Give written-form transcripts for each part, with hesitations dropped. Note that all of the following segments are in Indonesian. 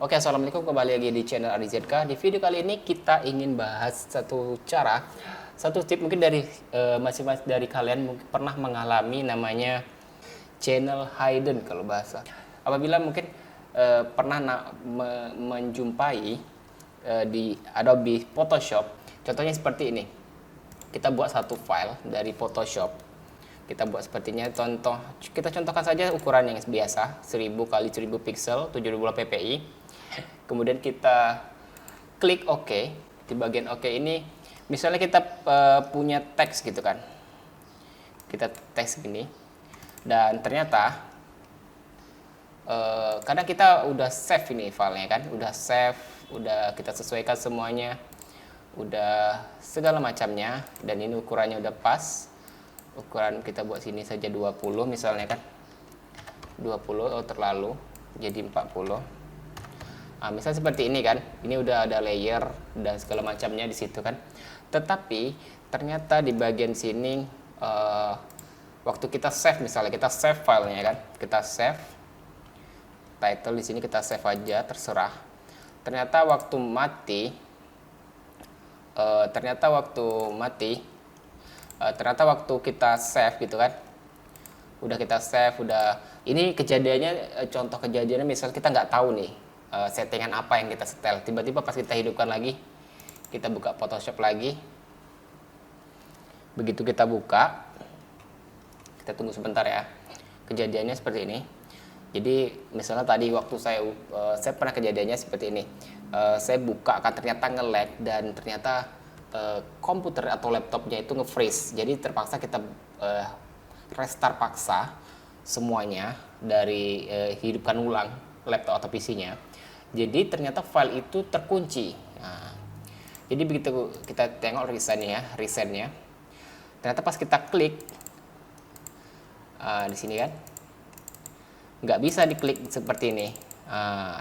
Oke, assalamualaikum, kembali lagi di channel AdiZK. Di video kali ini kita ingin bahas satu tip mungkin dari masing-masing dari kalian mungkin pernah mengalami namanya channel hidden kalau bahasa. Apabila mungkin pernah menjumpai di Adobe Photoshop, contohnya seperti ini. Kita buat satu file dari Photoshop. Kita buat sepertinya, kita contohkan saja ukuran yang biasa, 1000 kali 1000 pixel, 720 ppi. Kemudian kita klik OK. Di bagian OK ini misalnya kita punya teks gitu kan, kita teks gini, dan ternyata kadang kita udah save ini filenya kan, udah save, udah kita sesuaikan semuanya, udah segala macamnya, dan ini ukurannya udah pas. Ukuran kita buat sini saja 20 misalnya kan, 20 terlalu, jadi 40. Nah, misal seperti ini kan, ini udah ada layer dan segala macamnya di situ kan. Tetapi ternyata di bagian sini waktu kita save, misalnya kita save filenya kan, kita save title di sini, kita save aja terserah. Ternyata waktu waktu kita save gitu kan, udah kita save, udah ini kejadiannya, contoh kejadiannya misal kita nggak tahu nih settingan apa yang kita setel, tiba-tiba pas kita hidupkan lagi, kita buka Photoshop lagi, begitu kita buka, kita tunggu sebentar ya, kejadiannya seperti ini. Jadi misalnya tadi waktu saya pernah kejadiannya seperti ini, saya buka kan ternyata nge-lag, dan ternyata komputer atau laptopnya itu nge-freeze. Jadi terpaksa kita restart paksa semuanya dari hidupkan ulang laptop atau PC-nya. Jadi ternyata file itu terkunci. Nah, jadi begitu kita tengok reset-nya, ternyata pas kita klik di sini kan, nggak bisa diklik seperti ini.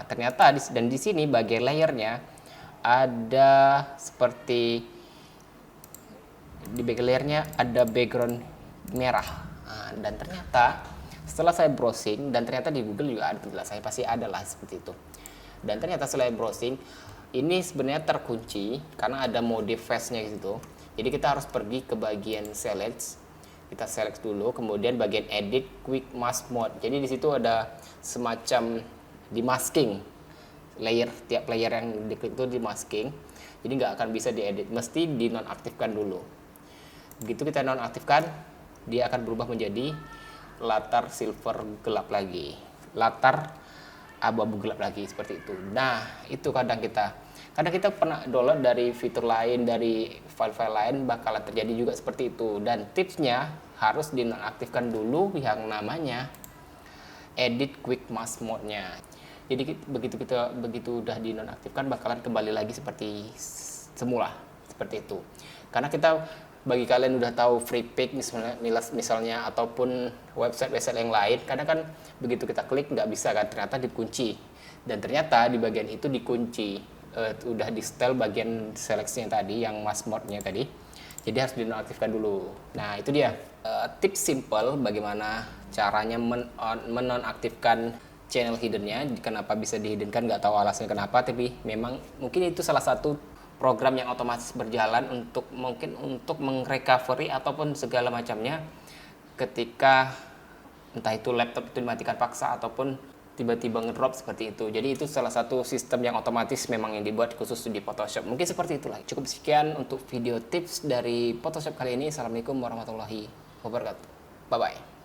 Ternyata di sini bagian layernya ada seperti di bagian layernya ada background merah. Dan ternyata setelah saya browsing, dan ternyata di Google juga ada penjelasannya, pasti ada lah seperti itu. Dan ternyata setelah browsing, ini sebenarnya terkunci karena ada mode face-nya gitu. Jadi kita harus pergi ke bagian select, kita select dulu, kemudian bagian edit quick mask mode. Jadi di situ ada semacam demasking layer, tiap layer yang diklik itu demasking. Jadi nggak akan bisa diedit, mesti dinonaktifkan dulu. Begitu kita nonaktifkan, dia akan berubah menjadi latar silver gelap lagi, latar abu-abu gelap lagi, seperti itu. Nah, itu kadang kita pernah download dari fitur lain, dari file-file lain, bakalan terjadi juga seperti itu. Dan tipsnya harus dinonaktifkan dulu yang namanya edit quick mask mode-nya. Jadi begitu udah dinonaktifkan, bakalan kembali lagi seperti semula, seperti itu. Karena bagi kalian udah tahu FreePic misalnya ataupun website yang lain, kadang kan begitu kita klik nggak bisa kan, ternyata dikunci, dan ternyata di bagian itu dikunci, udah di setel bagian seleksinya tadi, yang mask mode-nya tadi, jadi harus dinonaktifkan dulu. Nah, itu dia tips simple bagaimana caranya menonaktifkan channel hidden-nya. Kenapa bisa dihiddenkan, nggak tahu alasannya kenapa, tapi memang mungkin itu salah satu program yang otomatis berjalan untuk mengrecovery ataupun segala macamnya ketika entah itu laptop itu dimatikan paksa ataupun tiba-tiba ngedrop seperti itu. Jadi itu salah satu sistem yang otomatis memang yang dibuat khusus di Photoshop. Mungkin seperti itulah. Cukup sekian untuk video tips dari Photoshop kali ini. Assalamualaikum warahmatullahi wabarakatuh. Bye bye.